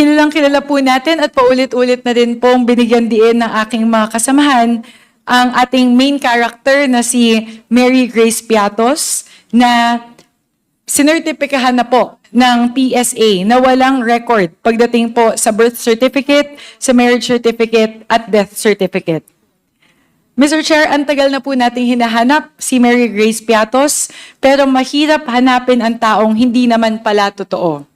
Kilalang kilala po natin at paulit-ulit na din pong binigyan diin ng aking mga kasamahan ang ating main character na si Mary Grace Piatos na sinertipikahan na po ng PSA na walang record pagdating po sa birth certificate, sa marriage certificate at death certificate. Mr. Chair, ang tagal na po nating hinahanap si Mary Grace Piatos pero mahirap hanapin ang taong hindi naman pala totoo.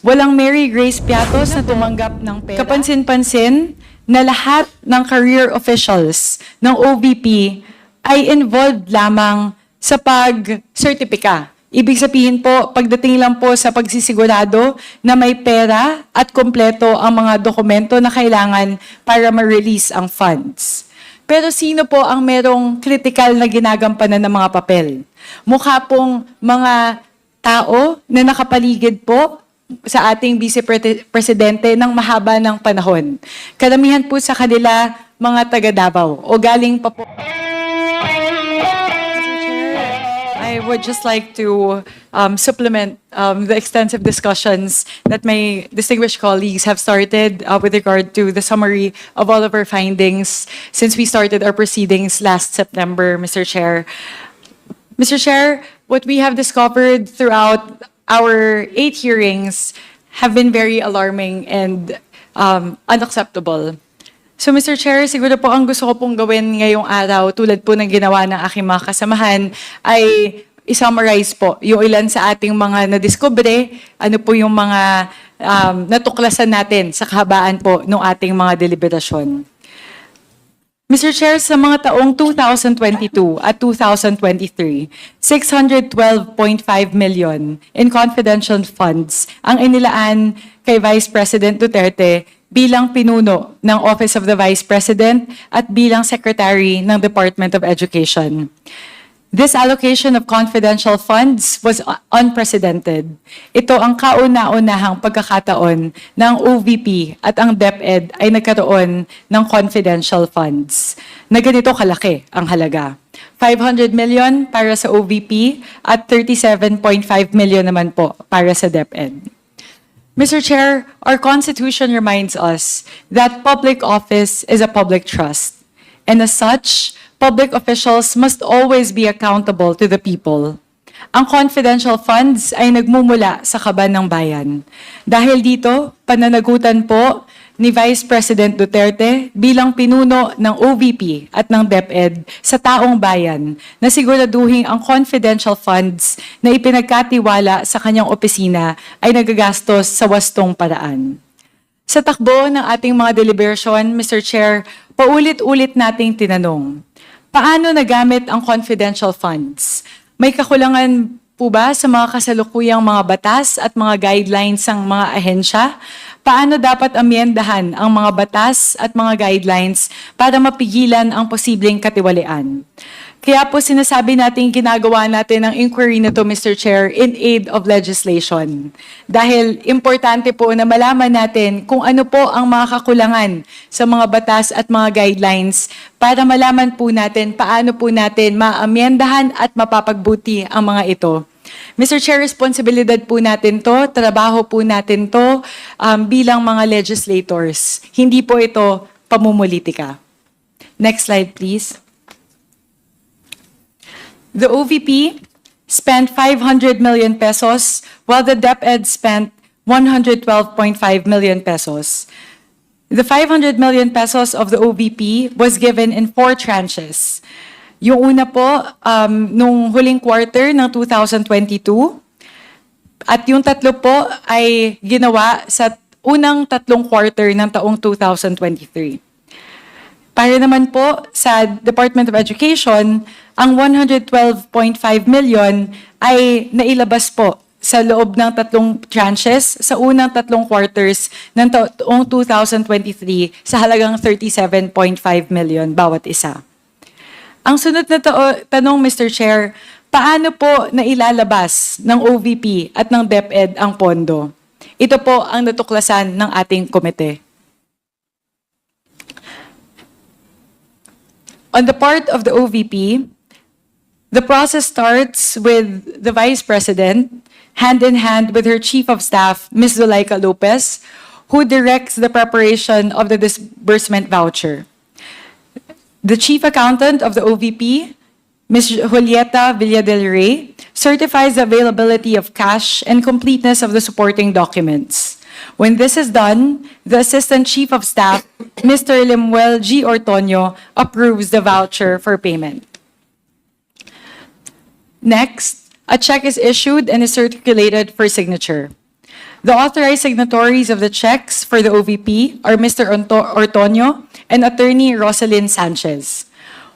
Walang Mary Grace Piatos na tumanggap ng pera. Kapansin-pansin na lahat ng career officials ng OVP ay involved lamang sa pag-sertipika. Ibig sabihin po, pagdating lang po sa pagsisigurado na may pera at kompleto ang mga dokumento na kailangan para ma-release ang funds. Pero sino po ang merong critical na ginagampanan ng mga papel? Mukha pong mga tao na nakapaligid po sa ating Vice Presidente ng mahaba ng panahon. Karamihan po sa kanila mga taga Davao o galing pa po. I would just like to supplement the extensive discussions that my distinguished colleagues have started with regard to the summary of all of our findings since we started our proceedings last September, Mr. Chair. Mr. Chair, what we have discovered throughout our 8 hearings have been very alarming and unacceptable. So, Mr. Chair, siguro po ang gusto ko pong gawin ngayong araw, tulad po ng ginawa ng aking mga kasamahan, ay i-summarize po yung ilan sa ating mga nadiskubre, ano po yung mga natuklasan natin sa kahabaan po ng ating mga deliberasyon. Mr. Chair, sa mga taong 2022 at 2023, 612.5 million in confidential funds ang inilaan kay Vice President Duterte bilang pinuno ng Office of the Vice President at bilang Secretary ng Department of Education. This allocation of confidential funds was unprecedented. Ito ang kauna-unahang pagkakataon ng OVP at ang DepEd ay nagkaroon ng confidential funds na ganito kalaki ang halaga. 500 million para sa OVP at 37.5 million naman po para sa DepEd. Mr. Chair, our Constitution reminds us that public office is a public trust. And as such, public officials must always be accountable to the people. Ang confidential funds ay nagmumula sa kaban ng bayan. Dahil dito, pananagutan po ni Vice President Duterte bilang pinuno ng OVP at ng DepEd sa taong bayan na siguraduhin ang confidential funds na ipinagkatiwala sa kanyang opisina ay nagagastos sa wastong paraan. Sa takbo ng ating mga deliberation, Mr. Chair, paulit-ulit nating tinanong, paano nagamit ang confidential funds? May kakulangan po ba sa mga kasalukuyang mga batas at mga guidelines ng mga ahensya? Paano dapat amyendahan ang mga batas at mga guidelines para mapigilan ang posibleng katiwalian? Kaya po sinasabi natin ginagawa natin ang inquiry na to, Mr. Chair, in aid of legislation. Dahil importante po na malaman natin kung ano po ang mga kakulangan sa mga batas at mga guidelines para malaman po natin paano po natin maamyendahan at mapapagbuti ang mga ito. Mr. Chair, responsibilidad po natin to, trabaho po natin to bilang mga legislators. Hindi po ito pamumulitika. Next slide, please. The OVP spent 500 million pesos while the DepEd spent 112.5 million pesos. The 500 million pesos of the OVP was given in 4 tranches. Yung una po, nung huling quarter ng 2022, at yung tatlo po ay ginawa sa unang 3 quarter ng taong 2023. Para naman po sa Department of Education, ang 112.5 million ay nailabas po sa loob ng 3 tranches sa unang 3 quarters ng taong 2023 sa halagang 37.5 million bawat isa. Ang sunod na tanong, Mr. Chair, paano po nailalabas ng OVP at ng DepEd ang pondo? Ito po ang natuklasan ng ating komite. On the part of the OVP, the process starts with the Vice President, hand in hand with her Chief of Staff, Ms. Zuleika Lopez, who directs the preparation of the disbursement voucher. The Chief Accountant of the OVP, Ms. Julieta Villadel-Rey, certifies the availability of cash and completeness of the supporting documents. When this is done, the Assistant Chief of Staff, Mr. Lemuel G. Ortonio, approves the voucher for payment. Next, a check is issued and is circulated for signature. The authorized signatories of the checks for the OVP are Mr. Ortonio and Attorney Rosalyn Sanchez.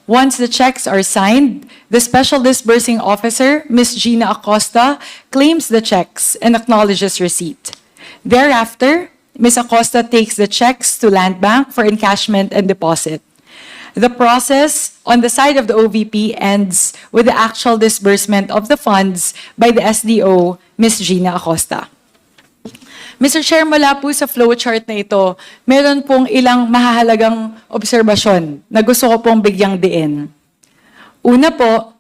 Once the checks are signed, the Special Disbursing Officer, Ms. Gina Acosta, claims the checks and acknowledges receipt. Thereafter, Ms. Acosta takes the checks to Land Bank for encashment and deposit. The process on the side of the OVP ends with the actual disbursement of the funds by the SDO, Ms. Gina Acosta. Mr. Chair, mula po sa flowchart na ito, meron pong ilang mahahalagang obserbasyon na gusto ko pong bigyang diin. Una po,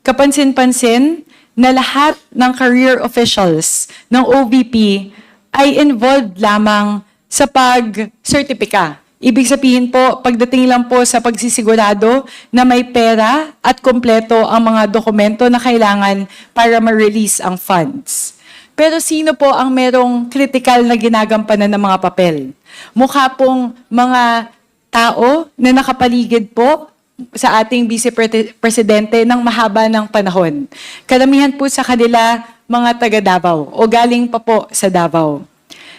kapansin-pansin na lahat ng career officials ng OVP ay involved lamang sa pag-sertipika. Ibig sabihin po, pagdating lang po sa pagsisigurado na may pera at kompleto ang mga dokumento na kailangan para ma-release ang funds. Pero sino po ang merong critical na ginagampanan ng mga papel? Mukha pong mga tao na nakapaligid po sa ating Vice Presidente ng mahaba ng panahon. Karamihan po sa kanila mga taga Davao o galing pa po sa Davao.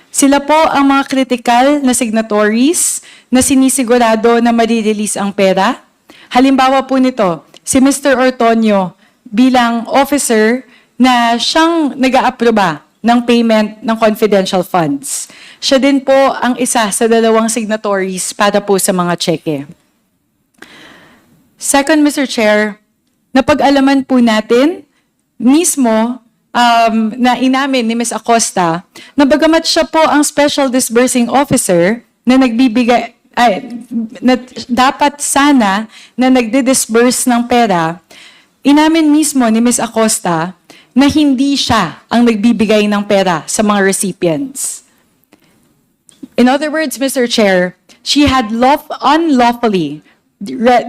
Sila po ang mga critical na signatories na sinisigurado na marirelease ang pera. Halimbawa po nito, si Mr. Ortonio bilang officer na siyang nag-aaproba ng payment ng confidential funds. Siya din po ang isa sa dalawang signatories para po sa mga cheque. Second, Mr. Chair, napag-alaman po natin mismo na inamin ni Ms. Acosta na bagamat siya po ang Special Disbursing Officer na nagbibigay, na dapat sana na nagdi-disburse ng pera, inamin mismo ni Ms. Acosta na hindi siya ang nagbibigay ng pera sa mga recipients. In other words, Mr. Chair, she had unlawfully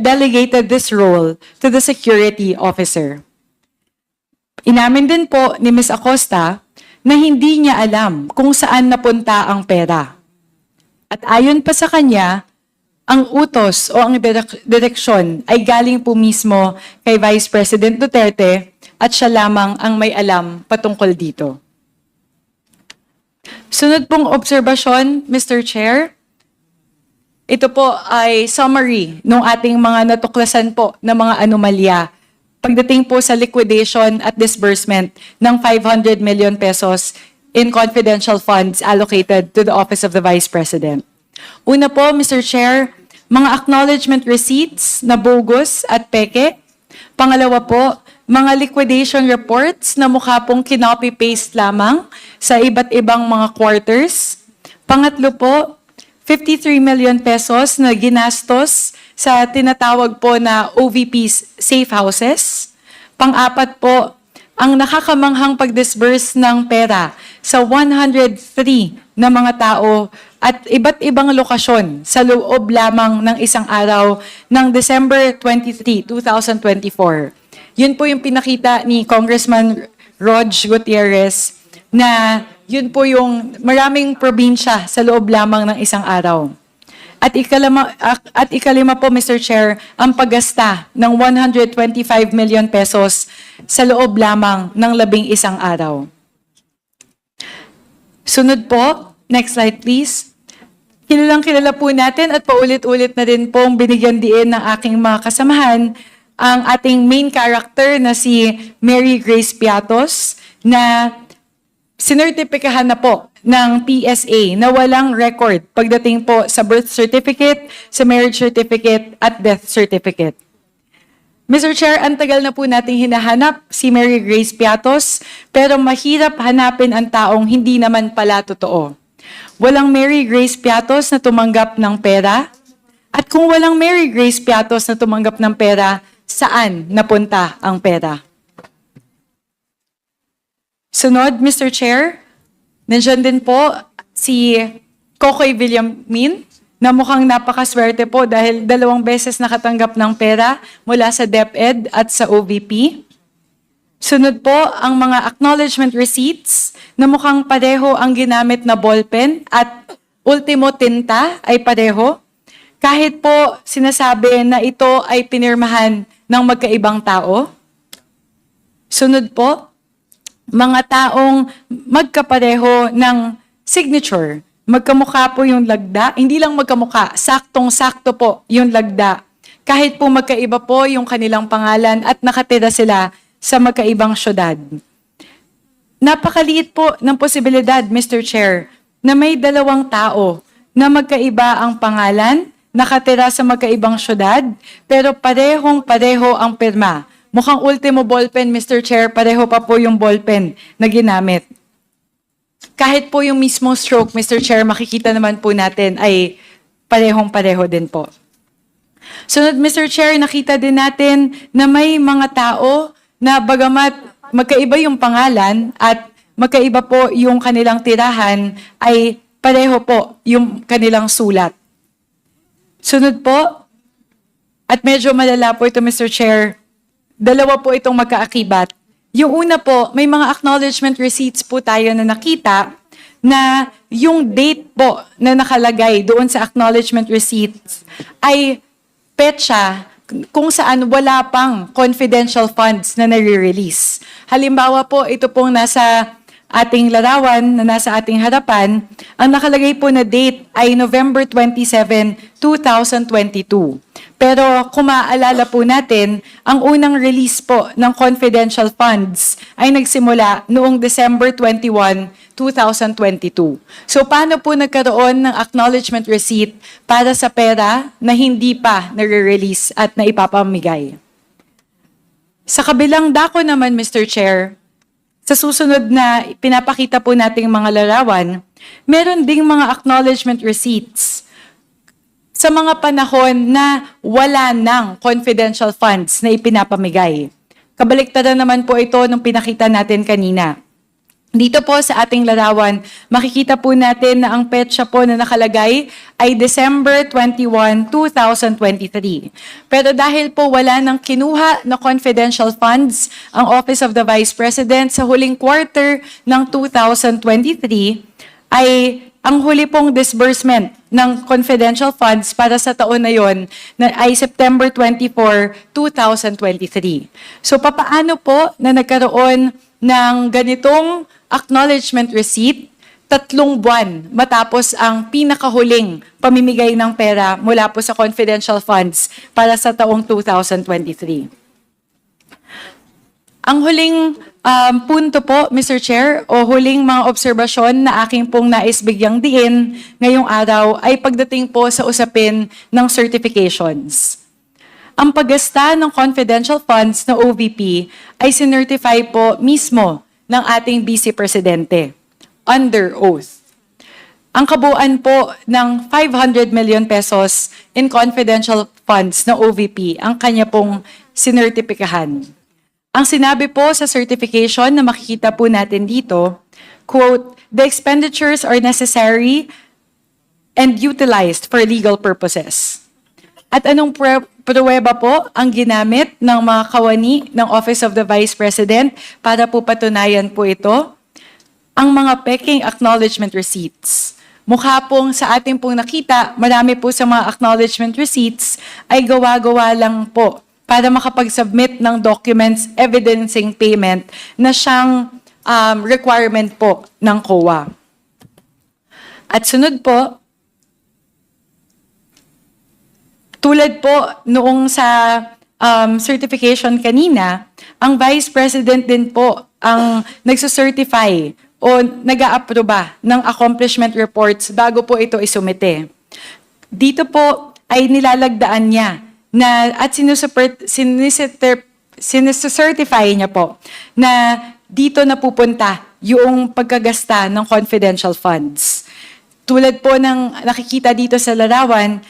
delegated this role to the security officer. Inamin din po ni Ms. Acosta na hindi niya alam kung saan napunta ang pera. At ayon pa sa kanya, ang utos o ang direksyon ay galing po mismo kay Vice President Duterte at siya lamang ang may alam patungkol dito. Sunod pong obserbasyon, Mr. Chair, ito po ay summary ng ating mga natuklasan po na mga anomalya pagdating po sa liquidation at disbursement ng 500 million pesos in confidential funds allocated to the Office of the Vice President. Una po, Mr. Chair, mga acknowledgement receipts na bogus at peke. Pangalawa po, mga liquidation reports na mukha pong kinopy-paste lamang sa iba't ibang mga quarters. Pangatlo po, 53 million pesos na ginastos sa tinatawag po na OVP's safe houses. Pang-apat po, ang nakakamanghang pag-disburse ng pera sa 103 na mga tao at iba't ibang lokasyon sa loob lamang ng isang araw ng December 23, 2024. Yun po yung pinakita ni Congressman Rog Gutierrez na yun po yung maraming probinsya sa loob lamang ng isang araw. At ikalima po, Mr. Chair, ang paggasta ng 125 million pesos sa loob lamang ng 11 araw. Sunod po, next slide please. Kilala po natin at paulit-ulit na din pong binigyan diin ng aking mga kasamahan ang ating main character na si Mary Grace Piatos na sinertipikahan na po ng PSA na walang record pagdating po sa birth certificate, sa marriage certificate at death certificate. Mr. Chair, ang tagal na po nating hinahanap si Mary Grace Piatos pero mahirap hanapin ang taong hindi naman pala totoo. Walang Mary Grace Piatos na tumanggap ng pera at kung walang Mary Grace Piatos na tumanggap ng pera, saan napunta ang pera? Sunod, Mr. Chair, nandiyan din po si Kokoy Villamin, na mukhang napakaswerte po dahil 2 beses nakatanggap ng pera mula sa DepEd at sa OVP. Sunod po ang mga acknowledgement receipts na mukhang pareho ang ginamit na ballpen at ultimo tinta ay pareho. Kahit po sinasabi na ito ay pinirmahan ng magkaibang tao. Sunod po, mga taong magkapareho ng signature. Magkamukha po yung lagda. Hindi lang magkamukha, saktong-sakto po yung lagda. Kahit po magkaiba po yung kanilang pangalan at nakatira sila sa magkaibang syudad. Napakaliit po ng posibilidad, Mr. Chair, na may 2 tao na magkaiba ang pangalan, nakatira sa magkaibang syudad, pero parehong-pareho ang pirma. Mukhang ultimo ballpen, Mr. Chair, pareho pa po yung ballpen na ginamit. Kahit po yung mismo stroke, Mr. Chair, makikita naman po natin ay parehong-pareho din po. Sunod, Mr. Chair, nakita din natin na may mga tao na bagamat magkaiba yung pangalan at magkaiba po yung kanilang tirahan, ay pareho po yung kanilang sulat. Sunod po, at medyo malala po ito, Mr. Chair, 2 po itong magkaakibat. Yung una po, may mga acknowledgement receipts po tayo na nakita na yung date po na nakalagay doon sa acknowledgement receipts ay petsa kung saan wala pang confidential funds na nare-release. Halimbawa po, ito pong nasa ating larawan na nasa ating harapan, ang nakalagay po na date ay November 27, 2022. Pero kung maaalala po natin, ang unang release po ng confidential funds ay nagsimula noong December 21, 2022. So paano po nagkaroon ng acknowledgement receipt para sa pera na hindi pa nare-release at naipapamigay? Sa kabilang dako naman, Mr. Chair, sa susunod na pinapakita po nating mga larawan, meron ding mga acknowledgement receipts sa mga panahon na wala ng confidential funds na ipinapamigay. Kabaliktaran naman po ito nung pinakita natin kanina. Dito po sa ating larawan, makikita po natin na ang petsa po na nakalagay ay December 21, 2023. Pero dahil po wala nang kinuha na confidential funds ang Office of the Vice President sa huling quarter ng 2023, ay ang huli pong disbursement ng confidential funds para sa taon na yon na ay September 24, 2023. So papaano po na nagkaroon ng ganitong acknowledgement receipt 3 buwan matapos ang pinakahuling pamimigay ng pera mula po sa confidential funds para sa taong 2023. Ang huling punto po, Mr. Chair, o huling mga obserbasyon na aking pong nais bigyang diin ngayong araw ay pagdating po sa usapin ng certifications. Ang paggasta ng confidential funds na OVP ay sinertify po mismo ng ating Vice Presidente under oath. Ang kabuuan po ng 500 million pesos in confidential funds na OVP ang kanya pong sinertipikahan. Ang sinabi po sa certification na makikita po natin dito, quote, "The expenditures are necessary and utilized for legal purposes." At anong pruweba po ang ginamit ng mga kawani ng Office of the Vice President para po patunayan po ito? Ang mga peking acknowledgement receipts. Mukha pong sa ating pong nakita, marami po sa mga acknowledgement receipts ay gawa-gawa lang po para makapag-submit ng documents evidencing payment na siyang requirement po ng COA. At sunod po, tulad po noong sa certification kanina, ang Vice President din po ang nagsucertify o nag-a-aproba ng accomplishment reports bago po ito isumite. Dito po ay nilalagdaan niya na at sinucertify niya po na dito na pupunta yung pagkagasta ng confidential funds. Tulad po ng nakikita dito sa larawan,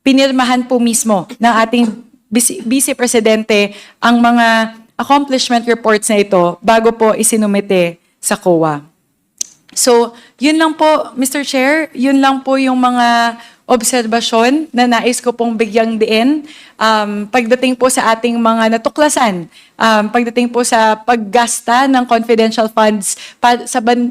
pinirmahan po mismo ng ating Vice Presidente ang mga accomplishment reports na ito bago po isinumite sa COA. So, yun lang po, Mr. Chair, yun lang po yung mga obserbasyon na nais ko pong bigyang diin pagdating po sa ating mga natuklasan, pagdating po sa paggasta ng confidential funds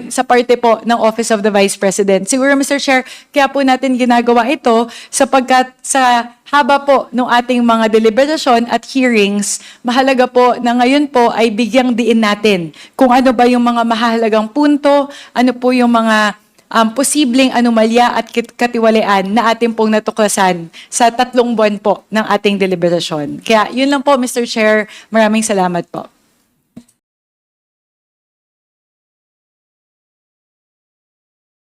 sa parte po ng Office of the Vice President. Siguro, Mr. Chair, kaya po natin ginagawa ito sapagkat sa haba po ng ating mga deliberasyon at hearings, mahalaga po na ngayon po ay bigyang diin natin kung ano ba yung mga mahalagang punto, ano po yung mga posibleng anomalya at katiwalian na ating pong natuklasan sa 3 buwan po ng ating deliberasyon. Kaya yun lang po, Mr. Chair. Maraming salamat po.